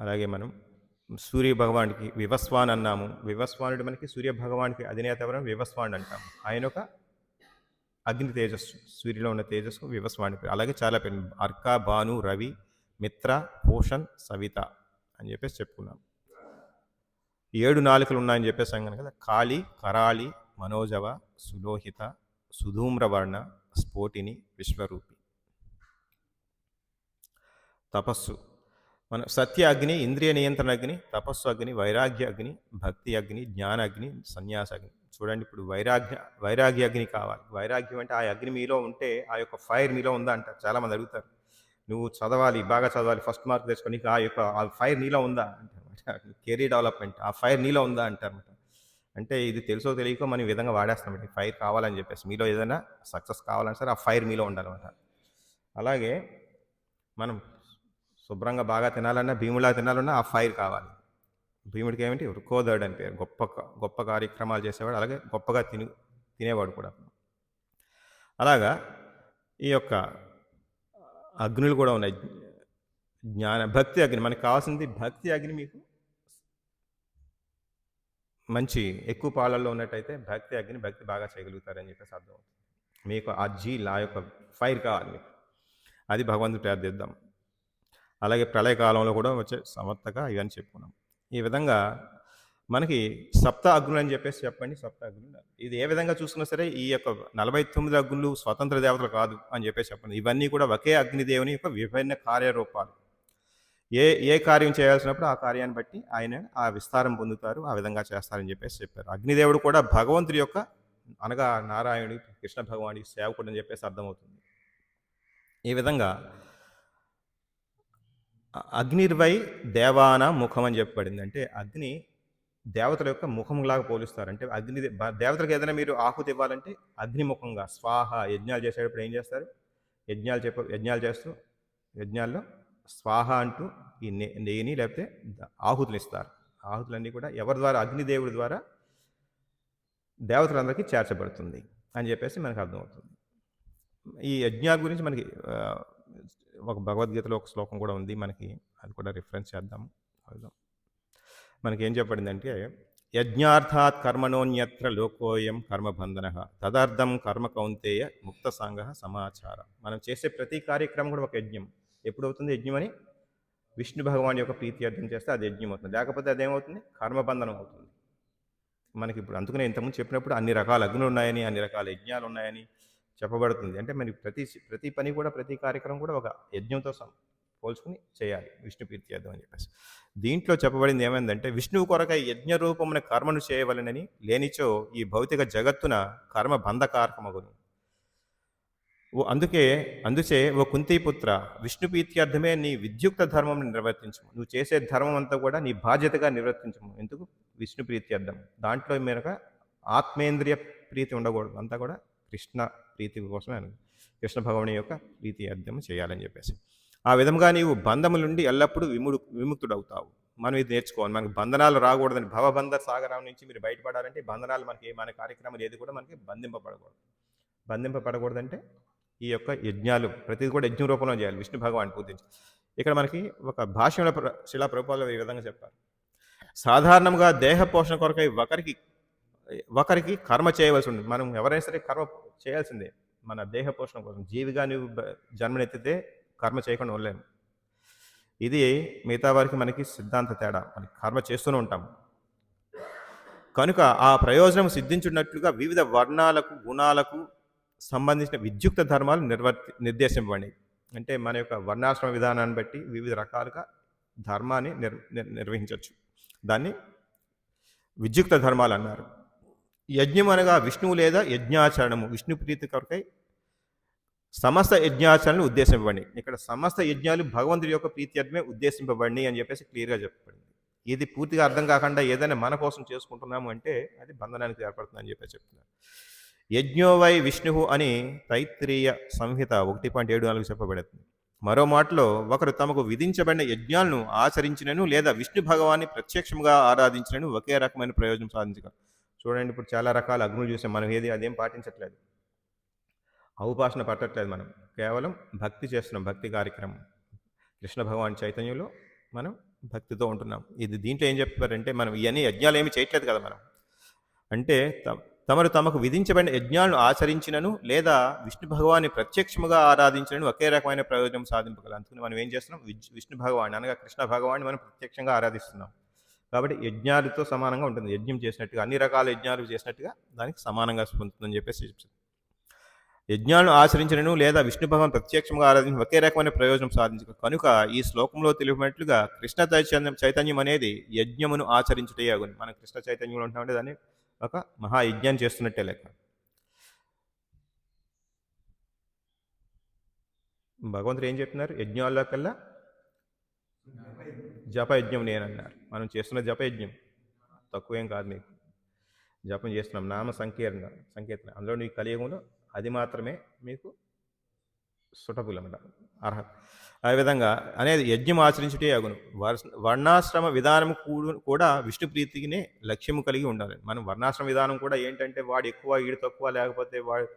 అలాగే మనం సూర్య భగవానుడికి వివస్వాన్ అన్నాము. వివస్వానుడు మనకి సూర్య భగవానికి అధినేత ఎవరు? వివస్వానుడు అంటాము. ఆయన ఒక అగ్ని తేజస్సు, సూర్యులో ఉన్న తేజస్సు వివస్వాణి. అలాగే చాలా పేరు అర్క, భాను, రవి, మిత్ర, భూషణ్, సవిత అని చెప్పేసి చెప్పుకున్నాం. 7 నాలుకలు ఉన్నాయని చెప్పేసాం కదా. కాళి, కరాళి, మనోజవ, సులోహిత, సుధూమ్రవర్ణ స్ఫోటిని విశ్వరూపి. తపస్సు మన సత్య అగ్ని, ఇంద్రియ నియంత్రణ అగ్ని, తపస్సు అగ్ని, వైరాగ్య అగ్ని, భక్తి అగ్ని, జ్ఞాన అగ్ని, సన్యాస అగ్ని. చూడండి, ఇప్పుడు వైరాగ్య అగ్ని కావాలి. వైరాగ్యం అంటే ఆ అగ్ని మీలో ఉంటే ఆ యొక్క ఫైర్ మీలో ఉందా అంటారు. చాలామంది అడుగుతారు, నువ్వు చదవాలి, బాగా చదవాలి, ఫస్ట్ మార్క్ తెచ్చుకొని నీకు ఆ ఫైర్ నీలో ఉందా అంటారు. కెరీర్ డెవలప్మెంట్, ఆ ఫైర్ నీలో ఉందా అంటారు. అంటే ఇది తెలుసో తెలియకో మనం ఈ విధంగా వాడేస్తాం. ఫైర్ కావాలని చెప్పేసి, మీలో ఏదైనా సక్సెస్ కావాలని సరే ఆ ఫైర్ మీలో ఉండాలన్నమాట. అలాగే మనం శుభ్రంగా బాగా తినాలన్నా, భీములా తినాలన్నా ఆ ఫైర్ కావాలి. భీముడికి ఏమిటి, వృకోదరుడు అని పేరు. గొప్ప కార్యక్రమాలు చేసేవాడు, అలాగే గొప్పగా తినేవాడు కూడా. అలాగా ఈ యొక్క అగ్నులు కూడా ఉన్నాయి. భక్తి అగ్ని, మనకు కావాల్సింది భక్తి అగ్ని. మీకు మంచి ఎక్కువ పాలల్లో ఉన్నట్టయితే భక్తి అగ్ని, భక్తి బాగా చేయగలుగుతారని చెప్పేసి అర్థమవుతుంది. మీకు ఆ యొక్క ఫైర్ కావాలి మీకు, అది భగవంతుడు ప్రార్థిద్దాం. అలాగే ప్రళయకాలంలో కూడా వచ్చే సమర్థక ఇవన్నీ చెప్పుకున్నాం. ఈ విధంగా మనకి సప్త అగ్నులు అని చెప్పేసి చెప్పండి. సప్త అగ్నులు ఇది ఏ విధంగా చూసుకున్నా సరే ఈ యొక్క 49 అగ్నులు స్వతంత్ర దేవతలు కాదు అని చెప్పేసి చెప్పండి. ఇవన్నీ కూడా ఒకే అగ్నిదేవుని యొక్క విభిన్న కార్యరూపాలు. ఏ కార్యం చేయాల్సినప్పుడు ఆ కార్యాన్ని బట్టి ఆయన ఆ విస్తారం పొందుతారు, ఆ విధంగా చేస్తారని చెప్పేసి చెప్పారు. అగ్నిదేవుడు కూడా భగవంతుడి యొక్క, అనగా నారాయణుడి, కృష్ణ భగవానుడి సేవకుడు అని చెప్పేసి అర్థమవుతుంది. ఈ విధంగా అగ్నిర్వై దేవాన ముఖం అని చెప్పబడింది. అంటే అగ్ని దేవతల యొక్క ముఖంలాగా పోలుస్తారు. అంటే అగ్ని దేవతలకు ఏదైనా మీరు ఆహుతి ఇవ్వాలంటే అగ్నిముఖంగా స్వాహ. యజ్ఞాలు చేసేటప్పుడు ఏం చేస్తారు, యజ్ఞాలు చేస్తూ యజ్ఞాల్లో స్వాహ అంటూ ఈ నెయ్యిని లేకపోతే ఆహుతులు ఇస్తారు. ఆహుతులన్నీ కూడా ఎవరి ద్వారా, అగ్నిదేవుడి ద్వారా దేవతలందరికీ చేర్చబడుతుంది అని చెప్పేసి మనకు అర్థమవుతుంది. ఈ యజ్ఞాల గురించి మనకి ఒక భగవద్గీతలో ఒక శ్లోకం కూడా ఉంది, మనకి అది కూడా రిఫరెన్స్ చేద్దాము. మనకి ఏం చెప్పబడిందంటే, యజ్ఞార్థాత్ కర్మణోన్యత్ర లోకోయం కర్మబంధన తదర్థం కర్మ కౌంతేయ ముక్త సంగ సమాచార. మనం చేసే ప్రతి కార్యక్రమం కూడా ఒక యజ్ఞం. ఎప్పుడు అవుతుంది యజ్ఞం అని? విష్ణు భగవాన్ యొక్క ప్రీతి అర్థం చేస్తే అది యజ్ఞం అవుతుంది, లేకపోతే అదేమవుతుంది, కర్మబంధనం అవుతుంది. మనకి ఇప్పుడు అందుకనే ఇంతకుముందు చెప్పినప్పుడు అన్ని రకాల అగ్నులు ఉన్నాయని, అన్ని రకాల యజ్ఞాలు ఉన్నాయని చెప్పబడుతుంది. అంటే మరి ప్రతి పని కూడా, ప్రతి కార్యక్రమం కూడా ఒక యజ్ఞంతో పోల్చుకుని చేయాలి, విష్ణు ప్రీత్యార్థం అని చెప్పేసి. దీంట్లో చెప్పబడింది ఏమైందంటే, విష్ణువు కొరకై యజ్ఞ రూపమున కర్మను చేయవలనని, లేనిచో ఈ భౌతిక జగత్తున కర్మ బంధకారకమగును. అందుచే ఓ కుంతీపుత్ర, విష్ణు ప్రీత్యార్థమే నీ విద్యుక్త ధర్మం నిర్వర్తించము. నువ్వు చేసే ధర్మం అంతా కూడా నీ బాధ్యతగా నిర్వర్తించము. ఎందుకు? విష్ణు ప్రీత్యార్థం. దాంట్లో మేరకు ఆత్మేంద్రియ ప్రీతి ఉండకూడదు, అంతా కూడా కృష్ణ ప్రీతి కోసమే, కృష్ణ భగవాని యొక్క ప్రీతి అర్థం చేయాలని చెప్పేసి. ఆ విధంగా నీవు బంధముల నుండి ఎల్లప్పుడూ విముక్తుడవుతావు. మనం ఇది నేర్చుకోవాలి. మనకి బంధనాలు రాకూడదని, భవబంధ సాగరం నుంచి మీరు బయటపడాలంటే బంధనాలు మన కార్యక్రమాలు ఏది కూడా మనకి బంధింపబడకూడదంటే ఈ యొక్క యజ్ఞాలు ప్రతిది కూడా యజ్ఞ రూపంలో చేయాలి, విష్ణు భగవాన్ పూజించి. ఇక్కడ మనకి ఒక భాష్యంలో శిలా ప్రభుపాదులు ఈ విధంగా చెప్పారు. సాధారణంగా దేహ పోషణ కొరకై ఒకరికి కర్మ చేయవలసి ఉంటుంది. మనం ఎవరైనా సరే కర్మ చేయాల్సిందే మన దేహ పోషణ కోసం. జీవిగా నువ్వు జన్మనెత్తితే కర్మ చేయకుండా ఉండలేము. ఇది మిగతా వారికి మనకి సిద్ధాంత తేడా. మనకి కర్మ చేస్తూనే ఉంటాం కనుక ఆ ప్రయోజనం సిద్ధించున్నట్లుగా వివిధ వర్ణాలకు, గుణాలకు సంబంధించిన విద్యుక్త ధర్మాలు నిర్దేశింపబడి. అంటే మన యొక్క వర్ణాశ్రమ విధానాన్ని బట్టి వివిధ రకాలుగా ధర్మాన్ని నిర్వహించవచ్చు. దాన్ని విద్యుక్త ధర్మాలు అన్నారు. యజ్ఞం అనగా విష్ణువు లేదా యజ్ఞాచరణము. విష్ణు ప్రీతి కొరకై సమస్త యజ్ఞాచరణలు ఉద్దేశింపబడి. ఇక్కడ సమస్త యజ్ఞాలు భగవంతుడి యొక్క ప్రీత్యర్థమే ఉద్దేశింపబడి అని చెప్పేసి క్లియర్గా చెప్పబడింది. ఇది పూర్తిగా అర్థం కాకుండా ఏదైనా మన కోసం చేసుకుంటున్నాము అంటే అది బంధనానికి ఏర్పడుతుందని చెప్పేసి చెప్తున్నారు. యజ్ఞోవై విష్ణువు అని తైత్రీయ సంహిత 1.74 చెప్పబడుతుంది. మరో మాటలో, ఒకరు తమకు విధించబడిన యజ్ఞాలను ఆచరించినను లేదా విష్ణు భగవాన్ని ప్రత్యక్షంగా ఆరాధించినను ఒకే రకమైన ప్రయోజనం సాధించగలరు. చూడండి, ఇప్పుడు చాలా రకాల అగ్నులు చూసాం, మనం అదేం పాటించట్లేదు, ఔపాసన పట్టట్లేదు. మనం కేవలం భక్తి చేస్తున్నాం, భక్తి కార్యక్రమం. కృష్ణ భగవాన్ చైతన్యంలో మనం భక్తితో ఉంటున్నాం. ఇది దీంట్లో ఏం చెప్తారంటే, మనం ఇవన్నీ యజ్ఞాలు ఏమి చేయట్లేదు కదా. మనం అంటే తమకు విధించబడిన యజ్ఞాలను ఆచరించినను లేదా విష్ణు భగవాన్ని ప్రత్యక్షముగా ఆరాధించినను ఒకే రకమైన ప్రయోజనం సాధింపగలరు. అందుకని మనం ఏం చేస్తున్నాం, విష్ణు భగవాన్ అనగా కృష్ణ భగవాన్ని మనం ప్రత్యక్షంగా ఆరాధిస్తున్నాం. కాబట్టి యజ్ఞాలతో సమానంగా ఉంటుంది. యజ్ఞం చేసినట్టుగా, అన్ని రకాల యజ్ఞాలు చేసినట్టుగా దానికి సమానంగా పొందుతుందని చెప్పేసి చెప్తుంది. యజ్ఞాలను ఆచరించినను లేదా విష్ణు భగవాన్ ప్రత్యక్షంగా ఆరాధించిన ఒకే రకమైన ప్రయోజనం సాధించు కనుక ఈ శ్లోకంలో తెలిపినట్లుగా కృష్ణ చైతన్యం అనేది యజ్ఞమును ఆచరించుటే అగును. మనం కృష్ణ చైతన్యంలో ఉంటామంటే దాన్ని ఒక మహాయజ్ఞాన్ని చేస్తున్నట్టే లెక్క. భగవంతుడు ఏం చెప్తున్నారు? యజ్ఞాల్లో కల్లా జపయజ్ఞం నేనన్నారు. మనం చేస్తున్న జపయజ్ఞం తక్కువేం కాదు. మీకు జపం చేస్తున్నాం, నామ సంకీర్తన అందులో నీ కలియుగంలో అది మాత్రమే మీకు సుటబుల్ అన్నమాట, అర్హత. ఆ విధంగా అనేది యజ్ఞం ఆచరించుటే అగును. వర్ణాశ్రమ విధానం కూడా విష్ణు ప్రీతికినే లక్ష్యము కలిగి ఉండాలి. మనం వర్ణాశ్రమ విధానం కూడా ఏంటంటే వాడు ఎక్కువ వీడు తక్కువ, లేకపోతే వాడు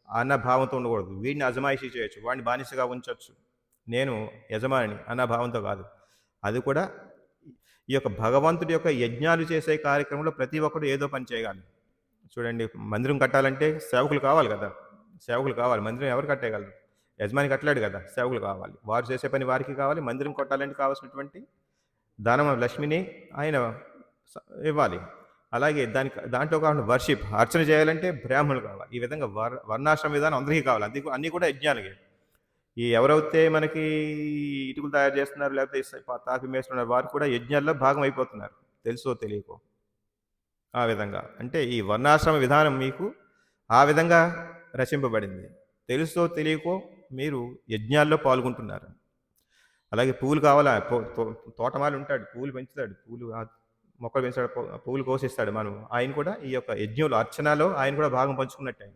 అన్న భావంతో ఉండకూడదు. వీడిని అజమాయిషీ చేయొచ్చు, వాడిని బానిసగా ఉంచవచ్చు, నేను యజమానిని అన్న భావంతో కాదు. అది కూడా ఈ యొక్క భగవంతుడి యొక్క యజ్ఞాలు చేసే కార్యక్రమంలో ప్రతి ఒక్కరు ఏదో పని చేయగలరు. చూడండి, మందిరం కట్టాలంటే సేవకులు కావాలి కదా, సేవకులు కావాలి. మందిరం ఎవరు కట్టేయగలరు? యజమాని కట్టలేడు కదా, సేవకులు కావాలి. వారు చేసే పని వారికి కావాలి. మందిరం కట్టాలంటే కావాల్సినటువంటి దానం లక్ష్మిని ఆయన ఇవ్వాలి. అలాగే దాంట్లో కాకుండా వర్షిప్ అర్చన చేయాలంటే బ్రాహ్మణులు కావాలి. ఈ విధంగా వర్ణాశ్రమ విధానం అందరికీ కావాలి. అన్నీ కూడా యజ్ఞాలకే. ఈ ఎవరైతే మనకి ఇటుకలు తయారు చేస్తున్నారు, లేకపోతే తాపి మేస్తున్నారు, వారు కూడా యజ్ఞాల్లో భాగం అయిపోతున్నారు, తెలుసో తెలియకో. ఆ విధంగా అంటే ఈ వర్ణాశ్రమ విధానం మీకు ఆ విధంగా రచింపబడింది. తెలుసో తెలియకో మీరు యజ్ఞాల్లో పాల్గొంటున్నారు. అలాగే పువ్వులు కావాలా, తోటమాలి ఉంటాడు, పువ్వులు పెంచుతాడు, మొక్కలు పెంచుతాడు, పువ్వులు కోసిస్తాడు. ఆయన కూడా ఈ యొక్క యజ్ఞంలో అర్చనలో ఆయన కూడా భాగం పంచుకున్నట్టు ఆయన.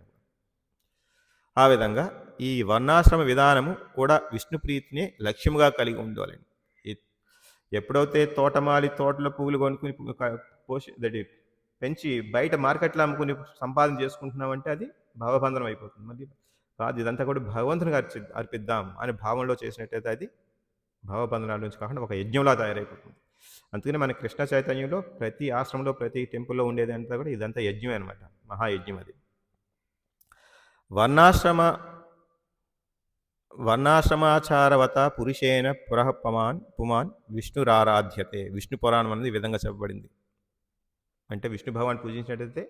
ఆ విధంగా ఈ వర్ణాశ్రమ విధానము కూడా విష్ణు ప్రీతిని లక్ష్యముగా కలిగి ఉండాలని. ఎప్పుడైతే తోటమాలి తోటలో పువ్వులు కొనుక్కుని పెంచి బయట మార్కెట్లో అమ్ముకుని సంపాదన చేసుకుంటున్నామంటే అది భావబంధనం అయిపోతుంది. మళ్ళీ కాదు, ఇదంతా కూడా భగవంతునికి అర్పిద్దాం అనే భావంలో చేసినట్టయితే అది భావబంధనాల నుంచి కాకుండా ఒక యజ్ఞంలా తయారైపోతుంది. అందుకని మన కృష్ణ చైతన్యంలో ప్రతి ఆశ్రమంలో ప్రతి టెంపుల్లో ఉండేది అంతా కూడా ఇదంతా యజ్ఞమే అనమాట, మహాయజ్ఞం అది. వర్ణాశ్రమాచారవత పురుషేణ పుమాన్ విష్ణురారాధ్యతే. విష్ణు పురాణం అనేది ఈ విధంగా చెప్పబడింది. అంటే విష్ణు భగవాన్ పూజించినట్టయితే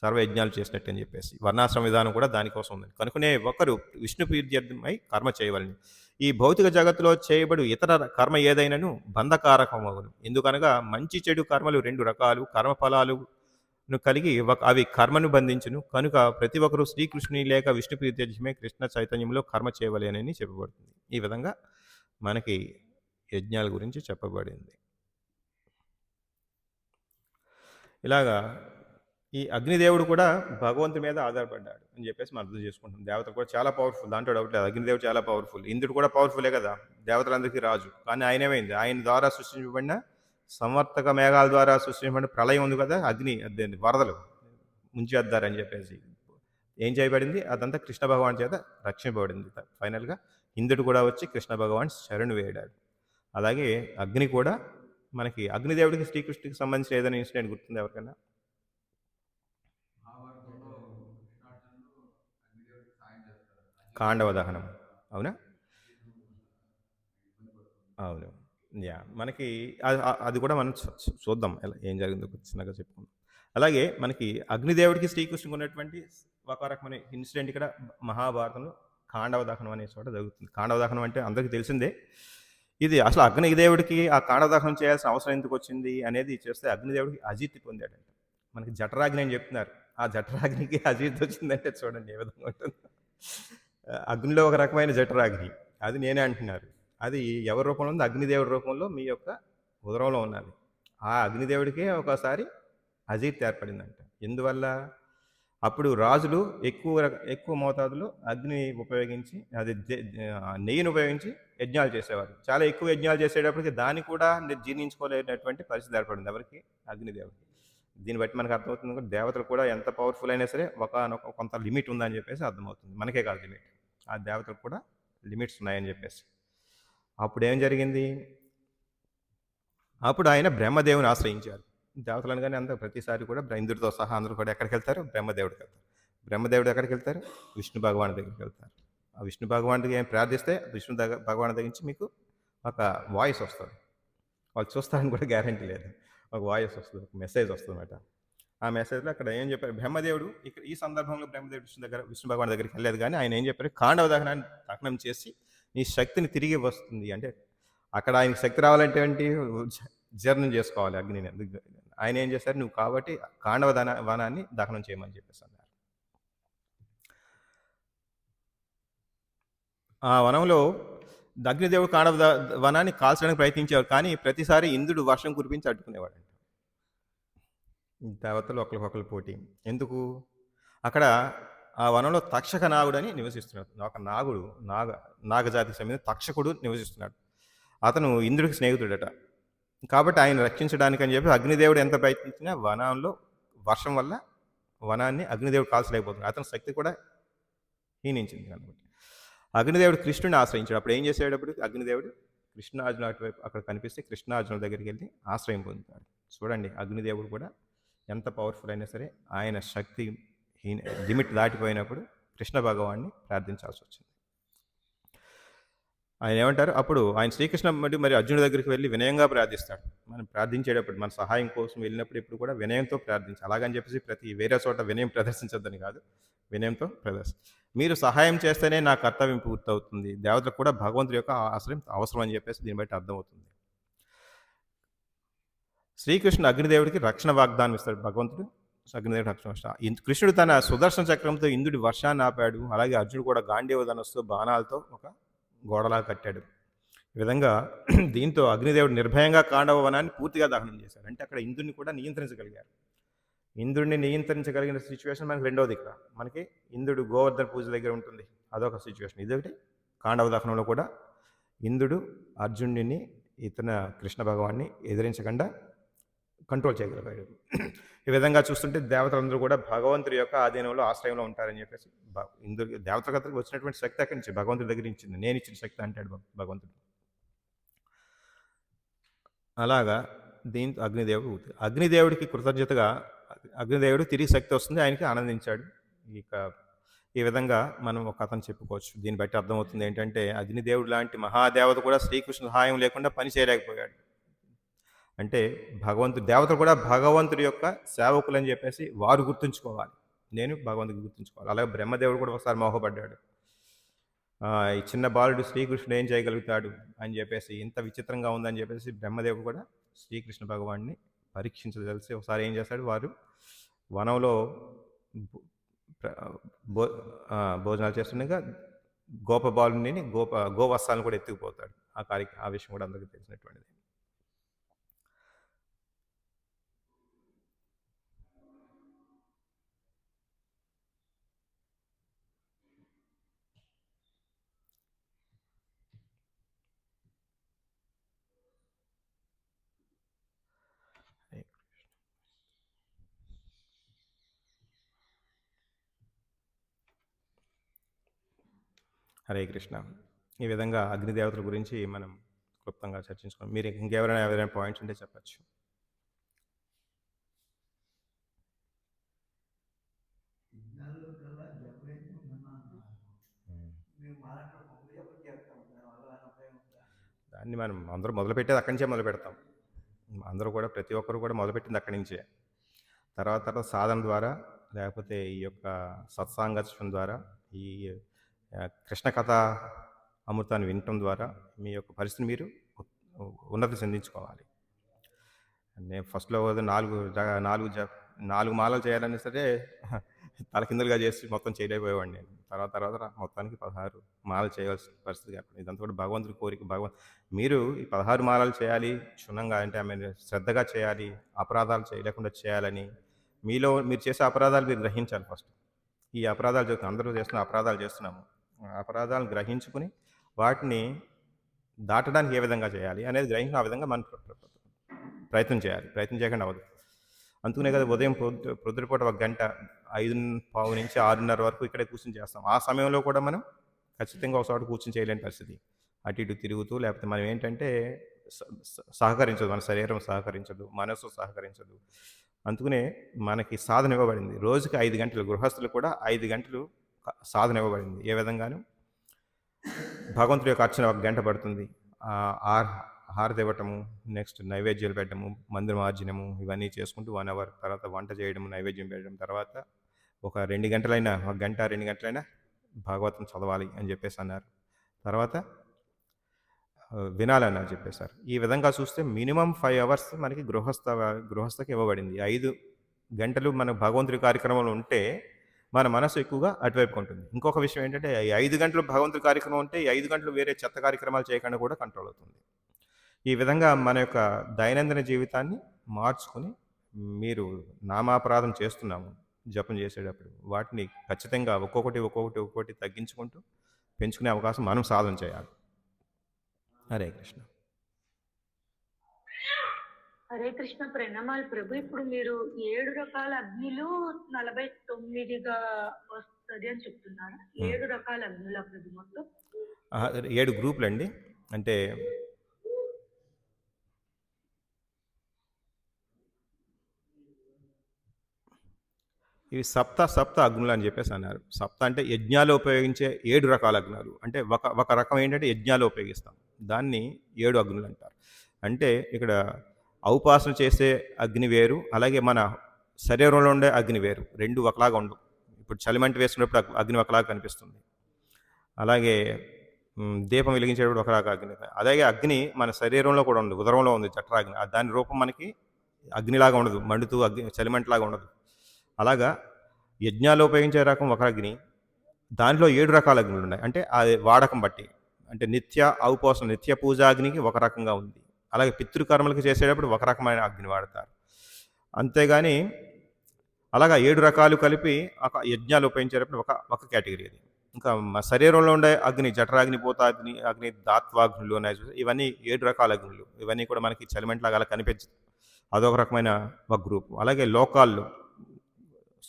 సర్వయజ్ఞాలు చేసినట్టు అని చెప్పేసి వర్ణాశ్రమ విధానం కూడా దానికోసం ఉంది. కనుకనే ఒకరు విష్ణు ప్రీత్యర్థమై కర్మ చేయవలని. ఈ భౌతిక జగత్తులో చేయబడు ఇతర కర్మ ఏదైనాను బంధకారకమవును. ఎందుకనగా మంచి చెడు కర్మలు 2 రకాలు కర్మఫలాలను కలిగి అవి కర్మను బంధించును. కనుక ప్రతి ఒక్కరూ శ్రీకృష్ణుని లేక విష్ణు ప్రీత్యర్థమై కృష్ణ చైతన్యంలో కర్మ చేయవలేనని చెప్పబడుతుంది. ఈ విధంగా మనకి యజ్ఞాల గురించి చెప్పబడింది. ఇలాగా ఈ అగ్నిదేవుడు కూడా భగవంతుడి మీద ఆధారపడ్డాడు అని చెప్పేసి మనం అర్థం చేసుకుంటాం. దేవతలు కూడా చాలా పవర్ఫుల్, దాంట్లో డౌట్ లేదు. అగ్నిదేవుడు చాలా పవర్ఫుల్. ఇంద్రుడు కూడా పవర్ఫుల్లే కదా, దేవతలందరికీ రాజు. కానీ ఆయన ఏమైంది? ఆయన ద్వారా సృష్టించబడిన సంవర్తక మేఘాల ద్వారా సృష్టించబడిన ప్రళయం ఉంది కదా, వరదలు ముంచేద్దారని చెప్పేసి ఏం చేయబడింది? అదంతా కృష్ణ భగవాన్ చేత రక్షింపబడింది. ఫైనల్గా ఇంద్రుడు కూడా వచ్చి కృష్ణ భగవాన్ శరణు వేయడాడు. అలాగే అగ్ని కూడా మనకి అగ్నిదేవుడికి శ్రీకృష్ణుడికి సంబంధించిన ఏదైనా ఇన్సిడెంట్ గుర్తుంది ఎవరికైనా? కాండవ దహనం, అవునా? అవును. మనకి అది కూడా మనం చూద్దాం ఎలా ఏం జరిగిందో చిన్నగా చెప్పుకుందాం. అలాగే మనకి అగ్నిదేవుడికి శ్రీకృష్ణుడికి ఉన్నటువంటి ఒక రకమైన ఇన్సిడెంట్ ఇక్కడ మహాభారతంలో కాండవ దహనం అనే చోట జరుగుతుంది. కాండవ దహనం అంటే అందరికీ తెలిసిందే. ఇది అసలు అగ్నిదేవుడికి ఆ కాండవ దహనం చేయాల్సిన అవసరం ఎందుకు వచ్చింది అనేది చేస్తే అగ్నిదేవుడికి అజీర్తి పొందాడంట. మనకి జఠరాగ్ని అని చెప్తున్నారు. ఆ జఠరాగ్నికి అజీర్తి వచ్చిందంటే చూడండి ఏ విధంగా ఉంటుంది. అగ్నిలో ఒక రకమైన జఠరాగ్ని, అది నేనే అంటున్నారు. అది ఎవరి రూపంలో ఉంది? అగ్నిదేవుడి రూపంలో మీ యొక్క ఉదరంలో ఉన్నది. ఆ అగ్నిదేవుడికే ఒకసారి అజీర్తి ఏర్పడిందంట. ఎందువల్ల? అప్పుడు రాజులు ఎక్కువ మోతాదులో అగ్ని ఉపయోగించి నెయ్యిని ఉపయోగించి యజ్ఞాలు చేసేవారు. చాలా ఎక్కువ యజ్ఞాలు చేసేటప్పటికి దాన్ని కూడా జీర్ణించుకోలేనటువంటి పరిస్థితి ఏర్పడింది. ఎవరికి? అగ్నిదేవుడికి. దీన్ని బట్టి మనకు అర్థమవుతుంది దేవతలు కూడా ఎంత పవర్ఫుల్ అయినా సరే కొంత లిమిట్ ఉందని చెప్పేసి అర్థమవుతుంది. మనకే కాదు లిమిట్, ఆ దేవతలకు కూడా లిమిట్స్ ఉన్నాయని చెప్పేసి. అప్పుడు ఏం జరిగింది? అప్పుడు ఆయన బ్రహ్మదేవుని ఆశ్రయించారు. దేవతలు అనగానే అందరూ ప్రతిసారి కూడా ఇంద్రుడితో సహా అందరూ కూడా ఎక్కడికి వెళ్తారు? బ్రహ్మదేవుడికి వెళ్తారు. బ్రహ్మదేవుడు ఎక్కడికి వెళ్తారు? విష్ణు భగవాన్ దగ్గరికి వెళ్తారు. ఆ విష్ణు భగవానుడికి ఏం ప్రార్థిస్తే విష్ణు భగవాన్ దగ్గర నుంచి మీకు ఒక వాయిస్ వస్తుంది. వాళ్ళు చూస్తారని కూడా గ్యారంటీ లేదు. ఒక వాయిస్ వస్తుంది, ఒక మెసేజ్ వస్తుంది అన్నమాట. ఆ మెసేజ్‌లో అక్కడ ఏం చెప్పారు బ్రహ్మదేవుడు ఇక్కడ ఈ సందర్భంలో బ్రహ్మదేవుడు విష్ణు భగవాన్ దగ్గరికి వెళ్ళలేదు గానీ ఆయన ఏం చెప్పారు కాండవ దహనం చేసి నీ శక్తిని తిరిగి వస్తుంది. అంటే అక్కడ ఆయనకి శక్తి రావాలంటే ఏంటి? జీర్ణం చేసుకోవాలి అగ్నిని. ఆయన ఏం చేశారు? నువ్వు కాబట్టి కాండవ వనాన్ని దహనం చేయమని చెప్పేసి అన్నారు. ఆ వనంలో అగ్నిదేవుడు కాండవ వనాన్ని కాల్చడానికి ప్రయత్నించేవారు. కానీ ప్రతిసారి ఇంద్రుడు వర్షం కురిపించి అడ్డుకునేవాడు. దేవతలు ఒకరికొకరు పోటీ. ఎందుకు? అక్కడ ఆ వనంలో తక్షక నాగుడని నివసిస్తున్నాడు. ఒక నాగుడు నాగజాతికి సంబంధించిన తక్షకుడు నివసిస్తున్నాడు. అతను ఇంద్రుడికి స్నేహితుడట. కాబట్టి ఆయన రక్షించడానికని చెప్పి అగ్నిదేవుడు ఎంత ప్రయత్నించినా వనంలో వర్షం వల్ల వనాన్ని అగ్నిదేవుడు కాల్చలేకపోతున్నాడు. అతని శక్తి కూడా క్షీణించింది కాబట్టి. అగ్నిదేవుడు కృష్ణుడిని ఆశ్రయించాడు. అప్పుడు ఏం చేసేటప్పుడు అగ్నిదేవుడు కృష్ణార్జున అటువైపు అక్కడ కనిపిస్తే కృష్ణార్జునుల దగ్గరికి వెళ్ళి ఆశ్రయం పొందుతాడు. చూడండి అగ్నిదేవుడు కూడా ఎంత పవర్ఫుల్ అయినా సరే ఆయన శక్తి లిమిట్ దాటిపోయినప్పుడు కృష్ణ భగవాన్ని ప్రార్థించాల్సి వచ్చింది. ఆయన ఏమంటారు? అప్పుడు ఆయన శ్రీకృష్ణ మరి అర్జునుడి దగ్గరికి వెళ్ళి వినయంగా ప్రార్థిస్తాడు. మనం ప్రార్థించేటప్పుడు మన సహాయం కోసం వెళ్ళినప్పుడు ఇప్పుడు కూడా వినయంతో ప్రార్థించాలి. అలాగని చెప్పేసి వేరే చోట వినయం ప్రదర్శించద్దని కాదు, వినయంతో మీరు సహాయం చేస్తేనే నా కర్తవ్యం పూర్తవుతుంది. దేవతలకు కూడా భగవంతుడి యొక్క ఆశ్రయం అవసరం అని చెప్పేసి దీన్ని బట్టి అర్థమవుతుంది. శ్రీకృష్ణుడు అగ్నిదేవుడికి రక్షణ వాగ్దానం ఇస్తాడు. భగవంతుడు అగ్నిదేవుడు రక్షణ ఇస్తాడు. కృష్ణుడు తన సుదర్శన చక్రంతో ఇంద్రుడి వర్షాన్ని ఆపాడు. అలాగే అర్జునుడు కూడా గాంధీవ ధనస్సు బాణాలతో ఒక గోడలా కట్టాడు. ఈ విధంగా దీంతో అగ్నిదేవుడు నిర్భయంగా కాండవ వనాన్ని పూర్తిగా దహనం చేశాడు. అంటే అక్కడ ఇంద్రుడిని కూడా నియంత్రించగలిగారు. ఇంద్రుడిని నియంత్రించగలిగిన సిచ్యువేషన్ మనకి రెండోది. ఇక్కడ మనకి ఇంద్రుడు గోవర్ధన పూజ దగ్గర ఉంటుంది, అదొక సిచ్యువేషన్. ఇదొకటి కాండవ దహనంలో కూడా ఇంద్రుడు అర్జునుడిని ఇతన కృష్ణ భగవాన్ని ఎదిరించకుండా కంట్రోల్ చేయగలిగాడు. ఈ విధంగా చూస్తుంటే దేవతలందరూ కూడా భగవంతుడి యొక్క ఆధీనంలో ఆశ్రయంలో ఉంటారని చెప్పేసి ఇంద్రుడికి దేవతలకు వచ్చినటువంటి శక్తి అక్కడి నుంచి భగవంతుడి దగ్గర ఇచ్చింది. నేను ఇచ్చిన శక్తి అంటాడు భగవంతుడు. అలాగా దీంతో అగ్నిదేవుడికి కృతజ్ఞతగా అగ్నిదేవుడు తిరిగి శక్తి వస్తుంది, ఆయనకి ఆనందించాడు. ఇక ఈ విధంగా మనం ఒక కథను చెప్పుకోవచ్చు. దీన్ని బట్టి అర్థమవుతుంది ఏంటంటే అగ్నిదేవుడు లాంటి మహాదేవత కూడా శ్రీకృష్ణ సహాయం లేకుండా పని చేయలేకపోయాడు. అంటే దేవతలు కూడా భగవంతుడి యొక్క సేవకులు అని చెప్పేసి వారు గుర్తుంచుకోవాలి. నేను భగవంతుడికి గుర్తుంచుకోవాలి. అలాగే బ్రహ్మదేవుడు కూడా ఒకసారి మోహపడ్డాడు. ఈ చిన్న బాలుడు శ్రీకృష్ణుడు ఏం చేయగలుగుతాడు అని చెప్పేసి, ఇంత విచిత్రంగా ఉందని చెప్పేసి బ్రహ్మదేవుడు కూడా శ్రీకృష్ణ భగవాన్ని పరీక్షించదలిసి ఒకసారి ఏం చేశాడు, వారు వనంలో భోజనాలు చేస్తుండగా గోపబాలుని గోవత్సాలను కూడా ఎత్తుకుపోతాడు. ఆ విషయం కూడా అందరికీ తెలిసినటువంటిది. హరే కృష్ణ. ఈ విధంగా అగ్నిదేవతల గురించి మనం క్లుప్తంగా చర్చించుకోండి. మీరు ఎవరైనా పాయింట్స్ ఉంటే చెప్పచ్చు. దాన్ని మనం అందరూ మొదలుపెట్టేది అక్కడి నుంచే మొదలు పెడతాం. అందరూ కూడా ప్రతి ఒక్కరు కూడా మొదలుపెట్టింది అక్కడి నుంచే. తర్వాత సాధన ద్వారా, లేకపోతే ఈ యొక్క సత్సాంగత్యం ద్వారా, ఈ కృష్ణ కథ అమృతాన్ని వినటం ద్వారా మీ యొక్క పరిస్థితిని మీరు ఉన్నతి చెందించుకోవాలి. నేను ఫస్ట్లో 4 మాలలు చేయాలని సరే తలకిందులుగా చేసి మొత్తం చేయలేకపోయేవాడిని నేను. తర్వాత మొత్తానికి 16 మాలలు చేయవలసిన పరిస్థితి ఏర్పడింది. ఇదంతా కూడా భగవంతుడి కోరిక. మీరు ఈ 16 మాలలు చేయాలి క్షుణ్ణంగా, అంటే ఆమె శ్రద్ధగా చేయాలి, అపరాధాలు చేయలేకుండా చేయాలని మీలో మీరు చేసే అపరాధాలు మీరు గ్రహించాలి ఫస్ట్. ఈ అపరాధాలు అందరూ చేస్తున్న అపరాధాలు చేస్తున్నాము. అపరాధాలను గ్రహించుకుని వాటిని దాటడానికి ఏ విధంగా చేయాలి అనేది గ్రహించిన ఆ విధంగా మనం ప్రయత్నం చేయాలి. ప్రయత్నం చేయకుండా అవ్వదు. అందుకనే కదా ఉదయం పొద్దుటిపూట 1 గంట 5:15 నుంచి 6:30 వరకు ఇక్కడే కూర్చొని చేస్తాం. ఆ సమయంలో కూడా మనం ఖచ్చితంగా ఒక చోట కూర్చొని చేయలేని పరిస్థితి. అటు ఇటు తిరుగుతూ, లేకపోతే మనం ఏంటంటే సహకరించదు, మన శరీరం సహకరించదు, మనసు సహకరించదు. అందుకనే మనకి సాధన ఇవ్వబడింది. రోజుకి 5 గంటలు, గృహస్థులు కూడా 5 గంటలు సాధన ఇవ్వబడింది. ఏ విధంగాను భగవంతుడి యొక్క అర్చన 1 గంట పడుతుంది. హారతి ఇవ్వటము, నెక్స్ట్ నైవేద్యాలు పెట్టడము, మందిరమార్జనము ఇవన్నీ చేసుకుంటూ 1 అవర్ తర్వాత వంట చేయడము, నైవేద్యం పెట్టడం తర్వాత ఒక 2 గంటలైనా, ఒక గంట 2 గంటలైనా భాగవతం చదవాలి అని చెప్పేసి అన్నారు. తర్వాత వినాలని చెప్పేశారు. ఈ విధంగా చూస్తే మినిమమ్ 5 అవర్స్ మనకి గృహస్థకి ఇవ్వబడింది. 5 గంటలు మన భగవంతుడి కార్యక్రమంలో ఉంటే మన మనసు ఎక్కువగా అటువైపుకి ఉంటుంది. ఇంకొక విషయం ఏంటంటే ఈ 5 గంటలు భగవంతుడి కార్యక్రమం ఉంటే ఈ 5 గంటలు వేరే చెత్త కార్యక్రమాలు చేయకుండా కూడా కంట్రోల్ అవుతుంది. ఈ విధంగా మన యొక్క దైనందిన జీవితాన్ని మార్చుకొని మీరు నామాపరాధం చేస్తున్నాము జపం చేసేటప్పుడు వాటిని ఖచ్చితంగా ఒక్కొక్కటి తగ్గించుకుంటూ పెంచుకునే అవకాశం మనం సాధన చేయాలి. హరే కృష్ణ. హరే కృష్ణ. ప్రణామాలు ప్రభు. ఇప్పుడు మీరు 7 రకాల అగ్నిలు 49గా వస్తుంది అని చెప్తున్నారు. 7 రకాల అగ్నుల ప్రభు మొత్తం 7 గ్రూపులు అండి. అంటే ఇవి సప్త అగ్నులు అని చెప్పేసి అన్నారు. సప్త అంటే యజ్ఞాలు ఉపయోగించే 7 రకాల అగ్నులు. అంటే ఒక రకం ఏంటంటే యజ్ఞాలు ఉపయోగిస్తాం, దాన్ని 7 అగ్నులు అంటారు. అంటే ఇక్కడ ఔపాసన చేసే అగ్ని వేరు, అలాగే మన శరీరంలో ఉండే అగ్ని వేరు. రెండు ఒకలాగా ఉండవు. ఇప్పుడు చలిమంట వేసుకున్నప్పుడు అగ్ని ఒకలాగా కనిపిస్తుంది, అలాగే దీపం వెలిగించేటప్పుడు ఒకలాగా అగ్ని. అలాగే అగ్ని మన శరీరంలో కూడా ఉంది, ఉదరంలో ఉంది జఠరాగ్ని. దాని రూపం మనకి అగ్నిలాగా ఉండదు, మండుతూ చలిమంటలాగా ఉండదు. అలాగా యజ్ఞాలు ఉపయోగించే రకం ఒక అగ్ని, దాంట్లో 7 రకాల అగ్నులు ఉన్నాయి. అంటే అది వాడకం బట్టి, అంటే నిత్య ఔపోసన నిత్య పూజాగ్నికి ఒక రకంగా ఉంది, అలాగే పితృకర్మలకు చేసేటప్పుడు ఒక రకమైన అగ్ని వాడతారు. అంతేగాని అలాగా 7 రకాలు కలిపి ఒక యజ్ఞాలు ఉపయోగించేటప్పుడు ఒక కేటగిరీ అది. ఇంకా మా శరీరంలో ఉండే అగ్ని జఠరాగ్ని, అగ్ని దాత్వాగ్నులు ఉన్నాయి, ఇవన్నీ 7 రకాల అగ్నులు. ఇవన్నీ కూడా మనకి చలిమంటలాగా అలా కనిపించదు, అదొక రకమైన ఒక గ్రూప్. అలాగే లోకాల్లో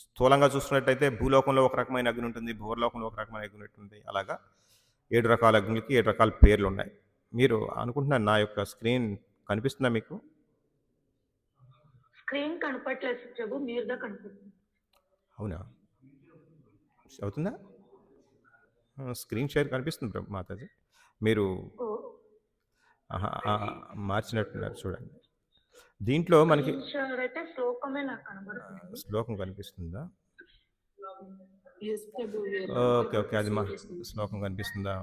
స్థూలంగా చూసుకున్నట్టయితే భూలోకంలో ఒక రకమైన అగ్ని ఉంటుంది, భూలోకంలో ఒక రకమైన అగ్ని ఉంటుంది. అలాగా 7 రకాల అగ్నులకి 7 రకాల పేర్లు ఉన్నాయి. మీరు అనుకుంటున్నారు నా యొక్క స్క్రీన్ కనిపిస్తుందా మీకు? స్క్రీన్ కనపట్లేదు ప్రభు, మీరుదా కనిపిస్తుంది. అవునా, అవుతుందా? స్క్రీన్ షేర్ కనిపిస్తుంది ప్రభు మాతాజీ. మీరు మార్చినట్టున్నారు చూడండి. దీంట్లో మనకి శ్లోకం కనిపిస్తుందా? ఓకే, అది మా శ్లోకం కనిపిస్తుందా?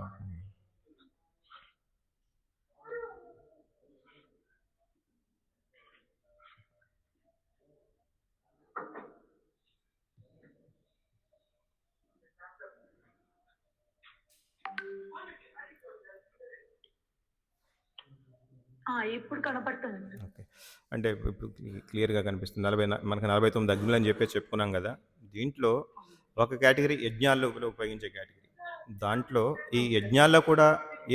ఇప్పుడు కనపడుతుంది. ఓకే, అంటే ఇప్పుడు క్లియర్గా కనిపిస్తుంది. మనకి 49 అగ్నులు అని చెప్పేసి చెప్పుకున్నాం కదా. దీంట్లో ఒక కేటగిరీ యజ్ఞాల్లో ఉపయోగించే కేటగిరీ. దాంట్లో ఈ యజ్ఞాల్లో కూడా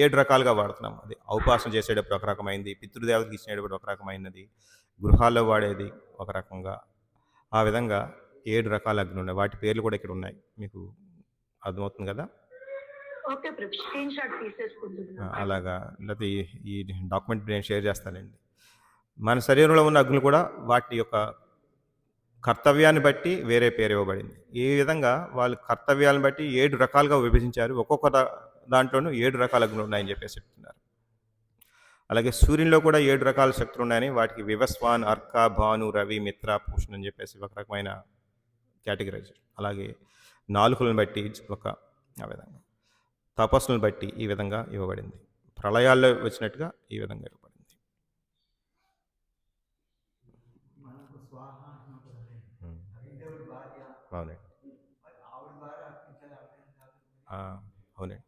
7 రకాలుగా వాడుతున్నాం. అది ఔపాసన చేసేటప్పుడు ఒక రకమైనది, పితృదేవతకి ఇచ్చేటప్పుడు ఒక రకమైనది, గృహాల్లో వాడేది ఒక రకంగా. ఆ విధంగా 7 రకాల అగ్నులు ఉన్నాయి. వాటి పేర్లు కూడా ఇక్కడ ఉన్నాయి, మీకు అర్థమవుతుంది కదా. అలాగా, లేకపోతే ఈ డాక్యుమెంట్ నేను షేర్ చేస్తానండి. మన శరీరంలో ఉన్న అగ్నులు కూడా వాటి యొక్క కర్తవ్యాన్ని బట్టి వేరే పేరు ఇవ్వబడింది. ఈ విధంగా వాళ్ళు కర్తవ్యాలను బట్టి 7 రకాలుగా విభజించారు. ఒక్కొక్క దాంట్లోనూ 7 రకాల అగ్నులు ఉన్నాయని చెప్పేసి చెప్తున్నారు. అలాగే సూర్యునిలో కూడా 7 రకాల శక్తులు ఉన్నాయని, వాటికి వివస్వాన్, అర్క, భాను, రవి, మిత్ర, పూషణ అని చెప్పేసి ఒక రకమైన కేటగిరైజేషన్. అలాగే నాలుకలను బట్టి ఆ విధంగా, తపస్సులను బట్టి ఈ విధంగా ఇవ్వబడింది. ప్రళయాల్లో వచ్చినట్టుగా ఈ విధంగా ఇవ్వబడింది. అవునండి, అవునండి.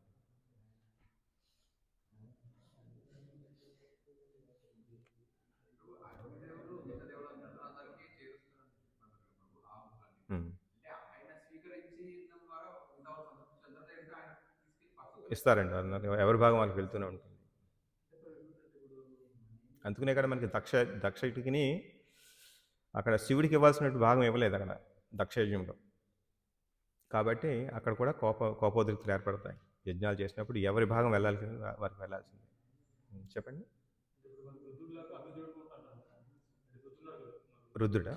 ఇస్తారండి, ఎవరి భాగం వాళ్ళకి వెళ్తూనే ఉంటుంది. అందుకనే ఇక్కడ మనకి దక్షటికి అక్కడ శివుడికి ఇవ్వాల్సిన భాగం ఇవ్వలేదు అక్కడ దక్షయజ్ఞంలో. కాబట్టి అక్కడ కూడా కోపోద్రిక్తులు ఏర్పడతాయి. యజ్ఞాలు చేసినప్పుడు ఎవరి భాగం వెళ్ళాల్సింది వారికి వెళ్ళాల్సింది. చెప్పండి. రుద్రుడా?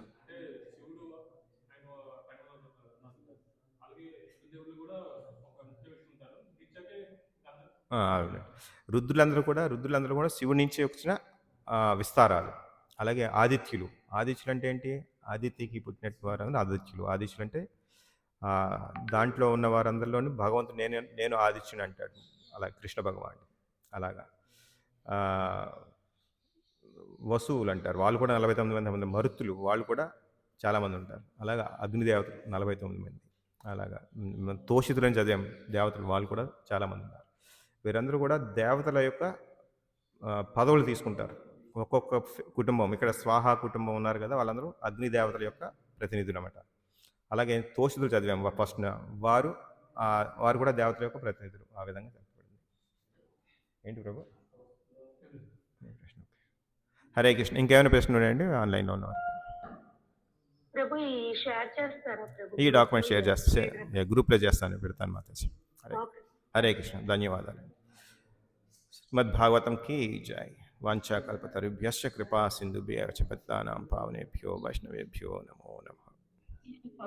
అవును. రుద్రులందరూ కూడా శివుడి నుంచి వచ్చిన విస్తారాలు. అలాగే ఆదిత్యులు. ఆదిత్యులు అంటే ఏంటి? ఆదిత్యకి పుట్టినట్టు వారందరూ ఆదిత్యులు. ఆదిత్యులు అంటే దాంట్లో ఉన్న వారందరిలోని భగవంతుడు నేను నేను ఆదిత్యుని అంటాడు. అలా కృష్ణ భగవానుడు. అలాగా. ఆహ్, వసువులు అంటారు. వాళ్ళు కూడా 49 మంది మరుత్తులు వాళ్ళు కూడా చాలామంది ఉంటారు. అలాగా అగ్నిదేవతలు 49 మంది. అలాగా తోషితులని చదివాం దేవతలు వాళ్ళు కూడా చాలామంది ఉన్నారు. వీరందరూ కూడా దేవతల యొక్క పదవులు తీసుకుంటారు. ఒక్కొక్క కుటుంబం ఇక్కడ స్వాహా కుటుంబం ఉన్నారు కదా! వాళ్ళందరూ అగ్ని దేవతల యొక్క ప్రతినిధులన్నమాట. అలాగే తోషితులు చదివాం ఫస్ట్‌న వారు కూడా దేవతల యొక్క ప్రతినిధులు. ఆ విధంగా చెప్పబడింది. ఏంటి ప్రభు? హరే కృష్ణ. ఇంకేమైనా ప్రశ్నలు ఉన్నాయండి ఆన్‌లైన్‌లో ఉన్నవారు? ప్రభు ఈ షేర్ చేస్తారా ప్రభు? ఈ డాక్యుమెంట్ షేర్ గ్రూప్‌లో చేస్తాను పెడతాను మాతాజీ. హరే ఓకే. హరే కృష్ణ. ధన్యవాదాలు. శ్రీమద్భాగవతం కీ జై. వాంఛాకల్పతరుభ్యశ్చ కృపా సింధుభ్యశ్చ పతితానాం పావనేభ్యో వైష్ణవేభ్యో నమో నమః.